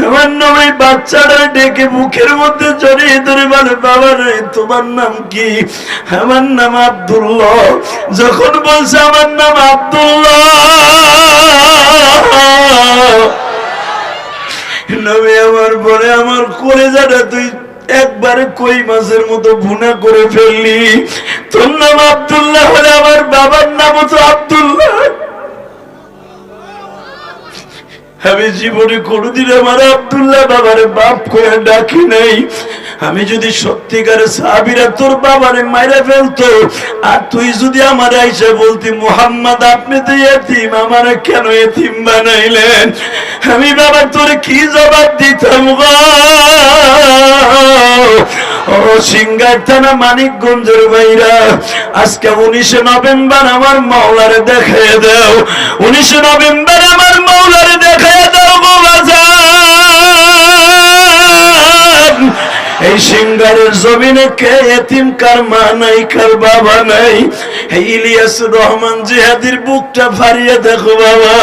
আমার নবী বাচ্চাটা ডেকে মুখের মধ্যে জড়িয়ে ধরে বলে, বাবা রে তোমার নাম কি? আমার নাম আব্দুল্লাহ। যখন বলছে আমার নাম আব্দুল্লাহ, নবী আমার বলে, আমার কলেজাটা তুই একবারে কই মাছের মতো ভুনা করে ফেললি। তোর নাম আব্দুল্লাহ হলে আমার বাবার নামও তো আব্দুল্লাহ। আমি জীবনে কোনদিন আমার আব্দুল্লাহ বাবারে বাপ করে ডাকি নাই। আমি যদি সত্যিকারে সাহাবীরা তোর বাবারে মাইরা ফেলতো, আর তুই যদি আমার আইসা বলতি, মুহাম্মদ আপনি তো এতিম, আমার কেন এতিম বানাইলেন, আমি বাবা তোর কি জবাব দিতাম গো? ও সিঙ্গার থানা মানিকগঞ্জের ভাইরা, আজকে 19 নভেম্বর আমার মাওলারে দেখায় দাও। 19 নভেম্বর আমার মাওলারে দেখায় দাও গো বাজান। এই সিঙ্গারের জমিনে কে এতিম, কার মা নাই, কার বাবা নাই? এই ইলিয়াসুর রহমান জিহাদির বুকটা ফাড়িয়ে দেখো বাবা,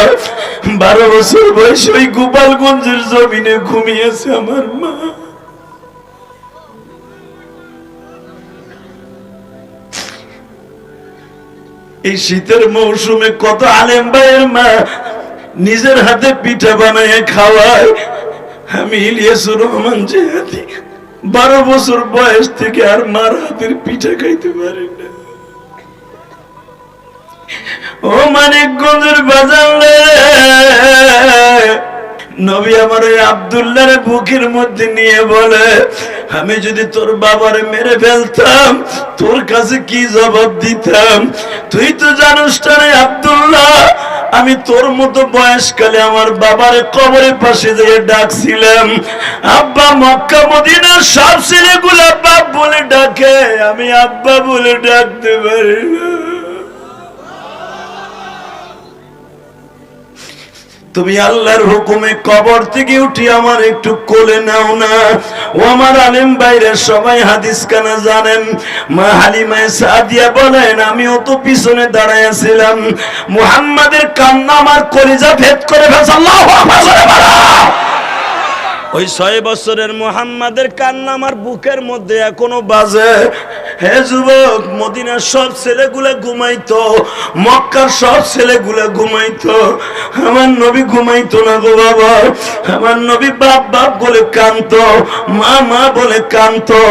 12 বছর বয়স ওই গোপালগঞ্জের জমিনে ঘুমিয়েছে আমার মা। এই শীতের মৌসুমে কত আলেম ভাইয়ের মা নিজের হাতে পিঠা বানায় খাওয়ায়। আমি ইলিয়াসুর রহমান জিহাদি 12 বছর বয়স থেকে আর মার হাতের পিঠা খাইতে পারি না। ও মানিকগঞ্জের বাজার রে, নবী আমার ওই আব্দুল্লাহর বুকের মধ্যে নিয়ে বলে, আমি যদি তোর বাবারে মেরে ফেলতাম তোর কাছে কি জবাব দিতাম? তুই তো জানিস না রে আব্দুল্লাহ, আমি তোর মতো বয়সকালে আমার বাবারে কবরের পাশে যেয়ে ডাকছিলাম। আব্বা মক্কা মদিনার সব ছেলেগুলা বাপ বলে ডাকে, আমি আব্বা বলে ডাকতে পারি না। তুমি আল্লাহর হুকুমে কবর থেকে উঠি আমার একটু কোলে নাও না। ও আমার আলেম বাইরে সবাই হাদিস কানা জানেন। মা হালিমা সাদিয়া বলেন, আমিও তো পিছনে দাঁড়ায় ছিলাম, মুহাম্মাদের কান্না আমার কলিজা ভেদ করে ফেলছে। আল্লাহু আকবার। ওই 6 বছরের মুহাম্মাদের কান্না আমার বুকের মধ্যে এখনো বাজে। হে যুবক, মদিনার সব ছেলেগুলা ঘুমাইতো, মক্কার সব ছেলেগুলা ঘুমাইতো, আমার নবী ঘুমাইতো না গো বাবা। আমার নবী বাপ বাপ বলে কাঁদতো, মা মা বলে কাঁদতো।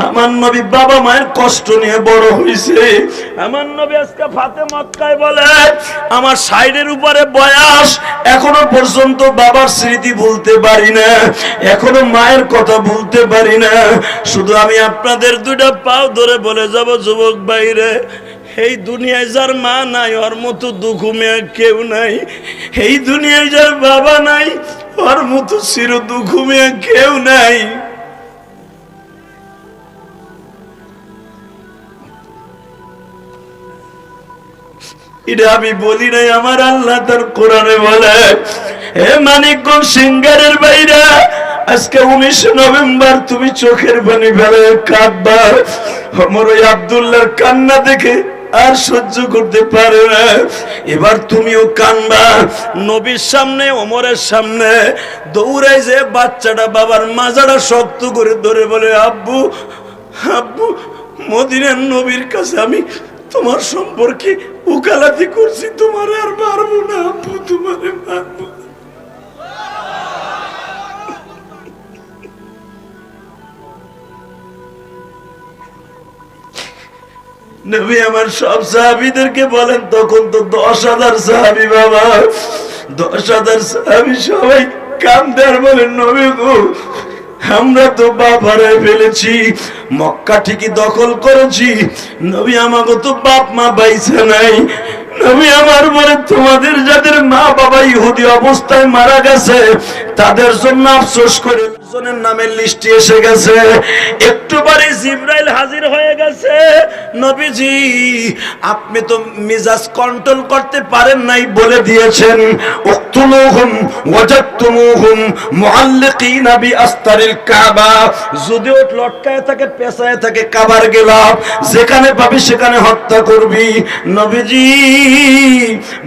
আমার নবী বাবা মায়ের কষ্ট নিয়ে বড় হইছে। আমার নবী আজকে ফাতে মক্কায় বলে, আমার সাইডের উপরে বয়স, এখনো পর্যন্ত বাবার স্মৃতি ভুলতে পারি না, এখনো মায়ের কথা ভুলতে পারি না। শুধু আমি আপনাদের দুইটা পাও ধরে বলে যাব, যুবক বাইরে, এই দুনিয়ায় যার মা নাই ওর মতো দুঃখ মেয়ে কেউ নাই। এই দুনিয়ায় যার বাবা নাই ওর মতো চির দুঃখ মেয়ে কেউ নাই। এটা আমি বলি নাই, আমার আল্লাহ তার কোরআনে বলে। হে মানিকগঞ্জ সিঙ্গারের বাইরা, আজকে 19 নভেম্বর তুমি চোখের পানি ফেলে কাঁদবা। আমার ওই আব্দুল্লাহর কান্না দেখে আর সহ্য করতে পারে না, এবার তুমিও কানবা। নবীর সামনে, ওমরের সামনে দৌড়াই যে বাচ্চাটা বাবার মাজাটা শক্ত করে ধরে বলে, আব্বু আব্বু, মদিনার নবীর কাছে আমি তোমার সম্পর্কে উকালাতি করছি, তোমার আর মারবো না আব্বু, তোমারে মারবো। নবী আমার সব সাহাবীদেরকে বলেন, তখন তো 10,000 সাহাবী বাবা, 10,000 সাহাবী সবাই কান্দে আর বলেন, নবী গো, আমরা তো বাপ হারায় ফেলেছি, মক্কা ঠিকই দখল করেছি, নবী আমাকে তো বাপ মা বাইছে নাই। নবী আমার বলে, তোমাদের যাদের মা বাবা ইহুদি অবস্থায় মারা গেছে তাদের জন্য আফসোস করে জনের নামের লিস্টে এসে গেছে। একটু পরে জিবরাইল হাজির হয়ে গেছে। নবীজি, আপনি তো মিজাজ কন্ট্রোল করতে পারেন নাই, বলে দিয়েছেন, উকতুলুহুম ওয়াজাদতুমুহুম মুআল্লিকিনা বিআস্তারিল কাবা, যদি ওট লটকায় থাকে, পেছায় থাকে কাবার গিলাফ, যেখানে পাবি সেখানে হত্যা করবি। নবীজি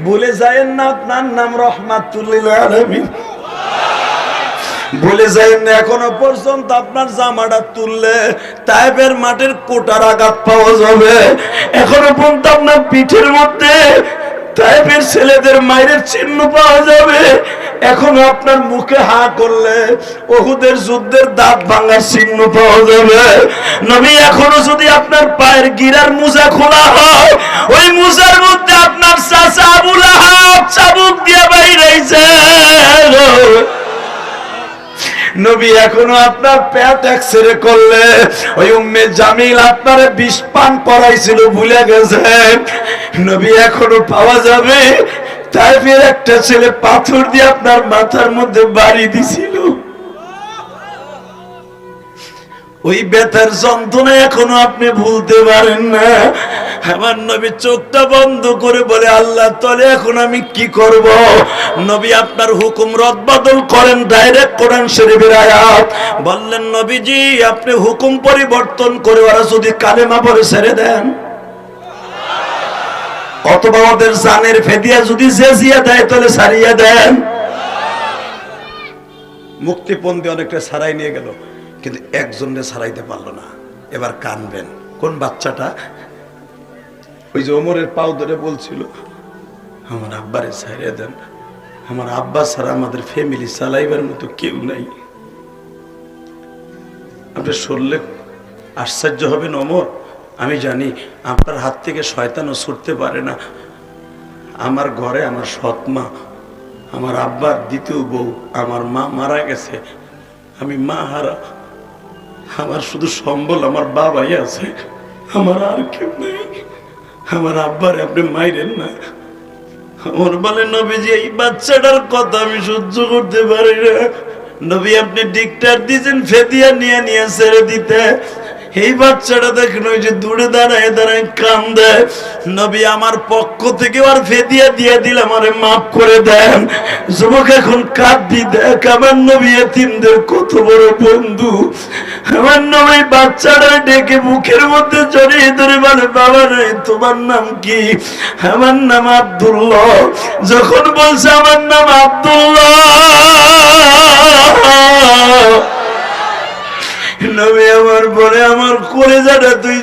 ভুলে যায়েন না, আপনার নাম রহমাতুল লিল আলামিন। বলে যাইন না এখনো পর্যন্ত আপনার জামাটা তুললে তাইফের মাঠের কোটার আঘাত পাওয়া যাবে, এখনো পর্যন্ত আপনার পিঠের মধ্যে তাইফের ছেলেদের মায়ের চিহ্ন পাওয়া যাবে, এখনো আপনার মুখে হা করলে উহুদের যুদ্ধের দাঁত ভাঙার চিহ্ন পাওয়া যাবে। নবী এখনো যদি আপনার পায়ের গিরার মোজা খোলা হয়, ওই মোজার মধ্যে আপনার চাচা আবু লাহাব চাবুক দিয়ে বাইরেছে। নবী এখনো আপনার পেট এক্সরে করলে ওই উম্মে জামিল আপনারে বিষ পান করাইছিল ভুলে গেছেন, নবী এখনো পাওয়া যাবে। তাইফের একটা ছেলে পাথর দিয়ে আপনার মাথার মধ্যে বাড়ি দিছিল, ওই ব্যথার যন্ত্রণা এখনো আপনি ভুলতে পারেন না। আমার নবী চোখটা বন্ধ করে বলে আল্লাহ তলে এখন আমি কি করব? নবী আপনার হুকুম রদ বদল করেন, ডাইরেক্ট কোরআন শরীফের আয়াত বললেন নবীজি আপনি হুকুম পরিবর্তন করে ওরা যদি কালেমা পড়ে ছেড়ে দেন, অথবা ওদের জানের ফেদিয়া যদি জেজিয়া দেয় তাহলে ছাড়িয়ে দেন। মুক্তিপন্থী অনেকটা ছাড়াই নিয়ে গেল, কিন্তু একজনকে ছাড়াইতে পারলো না। এবার কানবেন কোন বাচ্চাটা? ওই যে ওমরের পাও ধরে বলছিল আমার আব্বারে ছাড়িয়ে দেন, আমার আব্বা ছাড়া আমাদের ফ্যামিলি চালাইবার মতো কেউ নাই। আপনি শুনলে আশ্চর্য হবেন ওমর, আমি জানি আপনার হাত থেকে শয়তানও ছুটতে পারে না। আমার ঘরে আমার সৎ মা, আমার আব্বার দ্বিতীয় বউ, আমার মা মারা গেছে, আমি মা হারা, আমার শুধু সম্বল আমার বাবাই আছে, আমার আর কেউ নেই। আমার আব্বারে আপনি মাইরেন না। আমার বলে নবীজি এই বাচ্চাটার কথা আমি সহ্য করতে পারি না। নবী আপনি ডিক্টার দিয়েছেন ফেদিয়া নিয়ে নিয়ে ছেড়ে দিতে, এই বাচ্চাটা দেখেন ওই যে দূরে দাঁড়ায় দাঁড়ায় কান্দে। নবী আমার পক্ষ থেকে আর ফেদিয়া দিয়ে দিলাম, আরে মাফ করে দেন। যুবক এখন কাঁদি, দেখ আমার নবী এতিমদের কত বড় বন্ধু। আমার নবী বাচ্চাটা ডেকে মুখের মধ্যে জড়িয়ে ধরে বলে বাবা রে তোমার নাম কি? আমার নাম আব্দুল্লাহ। যখন বলছে আমার নাম আব্দুল্লাহ, নবী আমার বলে আমার কলেজাটা তুই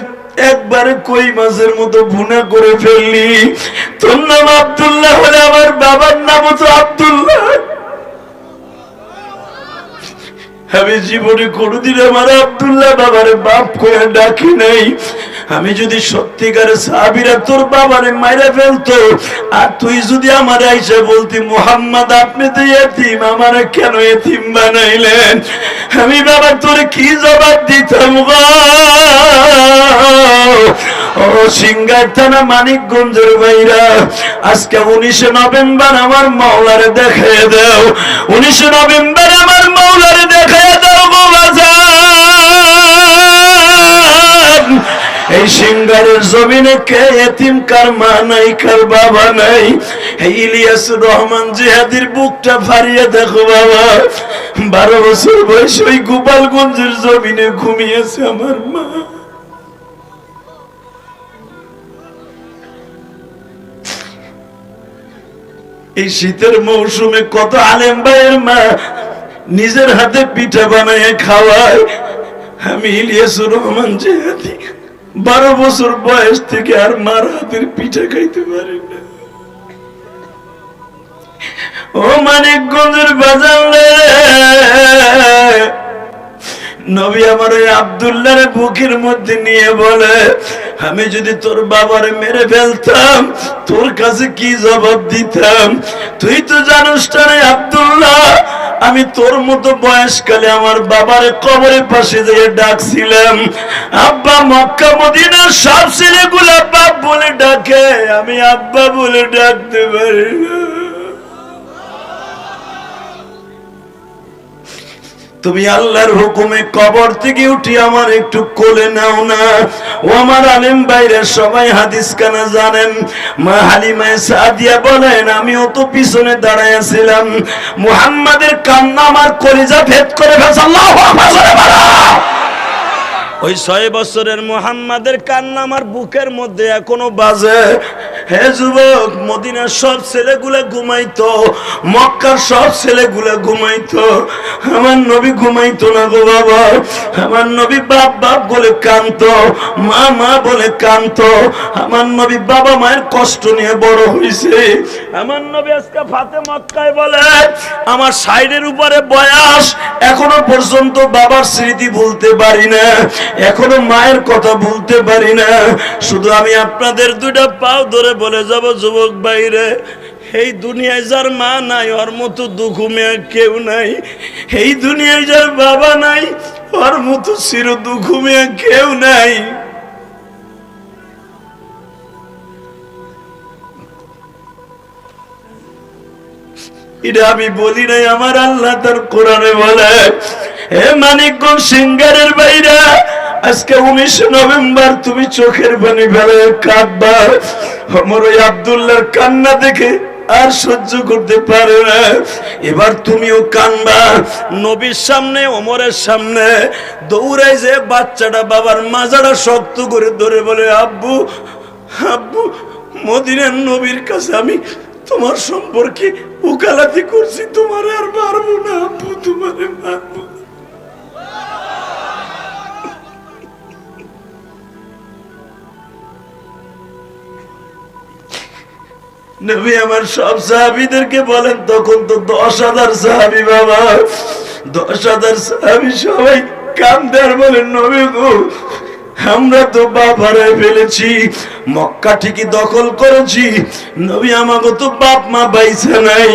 একবারে কই মাছের মতো ভুনা করে ফেললি। তোর নাম আব্দুল্লাহ হলে আমার বাবার নামও তো আব্দুল্লাহ। আমি জীবনে কোনোদিন আমার আব্দুল্লাহ বাবারে বাপ করে ডাকি নাই। আমি যদি সত্যিকারে সাহাবীরা তোর বাবারে মাইরা ফেলতো, আর তুই যদি আমার আইসা বলতি মুহাম্মদ আপনি তো এতিম, আমার কেন এতিম বানাইলেন, আমি বাবা তোর কি জবাব দিতাম গো? ও সিংগার থানা মানিকগঞ্জের ভাইরা, আজকে 19 নভেম্বর আমার মাওলারে দেখায় দাও, 19 নভেম্বর আমার মাওলারে দেখায় দাও গো বাজান। এই সিংগারের জমিনে কে এতিম, কার মা নাই, কার বাবা নাই? এই ইলিয়াসুর রহমান জিহাদির বুকটা ফাড়িয়ে দেখো বাবা, 12 বছর বয়স ওই গোপালগঞ্জের জমিনে ঘুমিয়েছে আমার মা। এই শীতের মৌসুমে কত আলেম ভাইয়ের মা নিজের হাতে পিঠা বানায় খাওয়ায়। আমি ইলিয়াসুর রহমান জিহাদি 12 বছর বয়স থেকে আর মার হাতের পিঠা খাইতে পারি না। ও মানিকগঞ্জের বাজার নবী আমার ওই আব্দুল্লাহর বুকের মধ্যে নিয়ে বলে আমি যদি তোর বাবারে মেরে ফেলতাম তোর কাছে কি জবাব দিতাম? তুই তো জানিস রে আব্দুল্লাহ, আমি তোর মতো বয়সকালে আমার বাবারে কবরের পাশে যেয়ে ডাকছিলাম। আব্বা মক্কা মদিনার সব ছেলেগুলা বাপ বলে ডাকে, আমি আব্বা বলে ডাকতে পারি না। তুমি আল্লাহর হুকুমে কবর থেকে উঠি আমার একটু কোলে নাও না। ও আমার আলেম বাইরে সবাই হাদিস কানা জানেন। মা হালিমা সাদিয়া বলেন আমিও তো পিছনে দাঁড়ায় ছিলাম, মুহাম্মাদের কান্না আমার কলিজা ভেদ করে ফেলছে। আল্লাহু আকবার। ওই 6 বছরের মুহাম্মাদের কান্না আমার বুকের মধ্যে এখনো বাজে। হে যুবক, মদিনার সব ছেলেগুলা ঘুমাইতো, মক্কার সব ছেলেগুলা ঘুমাইতো, আমার নবী ঘুমাইতো না গো বাবা। আমার নবী বাপ বাপ বলে কাঁদতো, মা মা বলে কাঁদতো। আমার নবী বাবা মায়ের কষ্ট নিয়ে বড় হইছে। আমার নবী আজকে ফাতে মক্কায় বলে, আমার সাইডের উপরে বয়স, এখনো পর্যন্ত বাবার স্মৃতি ভুলতে পারি না, এখনো মায়ের কথা ভুলতে পারি না। শুধু আমি আপনাদের দুইটা পাও ধরে বলে যাব, যুবক বাইরে, এই দুনিয়ায় যার মা নাই ওর মতো দুঃখুমিয়া কেউ নাই। এই দুনিয়ায় যার বাবা নাই ওর মতো চির দুঃখুমিয়া কেউ নাই। এটা আমি বলি নাই, আমার আল্লাহ তার কোরআনে বলে। হে মানিকগঞ্জ সিঙ্গারের বাইরা, আজকে 19 নভেম্বর তুমি চোখের পানি ফেলে কাঁদবা। আমার ওই আব্দুল্লাহর কান্না দেখে আর সহ্য করতে পারে না, এবার তুমিও কানবা। নবীর সামনে, ওমরের সামনে দৌড়াই যে বাচ্চাটা বাবার মাজাটা শক্ত করে ধরে বলে, আব্বু আব্বু, মদিনার নবীর কাছে আমি তোমার সম্পর্কে উকালাতি করছি, তোমার আর মারবো না আব্বু, তোমারে মারবো। নবী আমার সব সাহাবীদেরকে বলেন, তখন তো 10,000 সাহাবী বাবা, 10,000 সাহাবী সবাই কান্দে আর বলেন, নবী গো, আমরা তো বাপ হারায় ফেলেছি, মক্কা ঠিকই দখল করেছি, নবী আমাকে তো বাপ মা বাইছে নাই।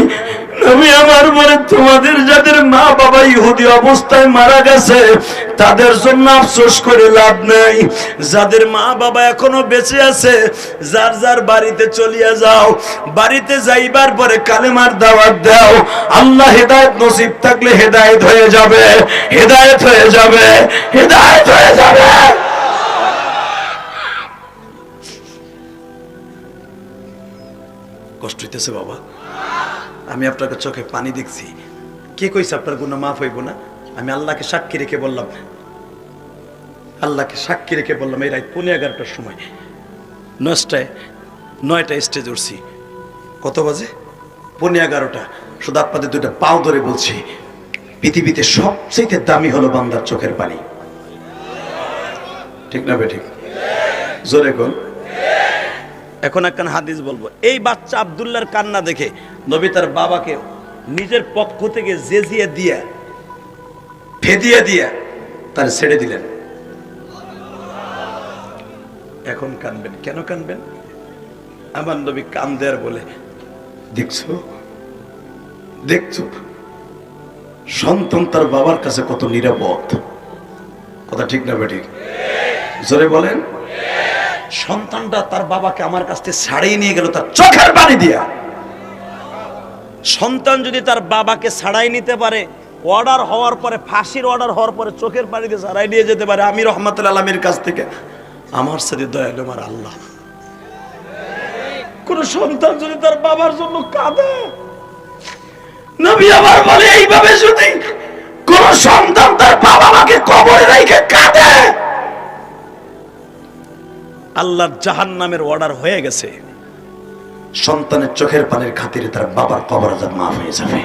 নবী আমার বলে, তোমাদের যাদের মা বাবা ইহুদি অবস্থায় মারা গেছে তাদের জন্য আফসোস করে লাভ নাই, যাদের মা বাবা এখনো বেঁচে আছে যার যার বাড়িতে চলিয়া যাও, বাড়িতে যাইবার পরে কালেমার দাওয়াত দাও। আল্লাহ হেদায়েত নসিব থাকলে হেদায়েত হয়ে যাবে, হেদায়েত হয়ে যাবে, হেদায়েত হয়ে যাবে। কষ্ট হইতেছে বাবা, আমি আপনাকে চোখে পানি দেখছি। কে কইছে আপনার গুনাহ মাফ হইব না? আমি আল্লাহকে সাক্ষী রেখে বললাম, আল্লাহকে সাক্ষী রেখে বললাম, এই রাত 11:30টার সময় 9টা স্টেজ উঠছি। কত বাজে? 11:30। শুধু আপনাদের দুইটা পাও ধরে বলছি, পৃথিবীতে সবচেয়ে দামি হলো বান্দার চোখের পানি। ঠিক না বেঠিক? জোরে কোন। এখন একখান হাদিস বলবো। এই বাচ্চা আব্দুল্লাহর কান্না দেখে নবী তার বাবাকে নিজের পক্ষ থেকে জেজিয়ে দিয়া, ফেদিয়ে দিয়া তার ছেড়ে দিলেন। এখন কানবেন, কেন কানবেন? আমার নবী কান্দে আর বলে, দেখছো দেখছো সন্তান তার বাবার কাছে কত নিরাপদ। কথা ঠিক না বেঠিক? জোরে বলেন। সন্তানটা তার বাবাকে আমার কাছ থেকে ছাড়িয়ে নিয়ে গেল তার চোখের পানি দিয়া। সন্তান যদি তার বাবাকে ছাড়াই নিতে পারে, অর্ডার হওয়ার পরে, ফাঁসির অর্ডার হওয়ার পরে চোখের পানি দিয়ে ছাড়াই নিয়ে যেতে পারে, আমি রহমাতুল আলামির কাছ থেকে, আমার সাথে দয়ালু আমার আল্লাহ। কোন সন্তান যদি তার বাবার জন্য কাঁদে, নবী আবার বলে, এইভাবে যদি কোন সন্তান তার বাবা মাকে কবরে রেখে কাঁদে, আল্লাহর জাহান্নামের অর্ডার হয়ে গেছে। সন্তানের চোখের পানির খাতিরে তার বাবার কবর আযাব মাফ হয়ে যাবে।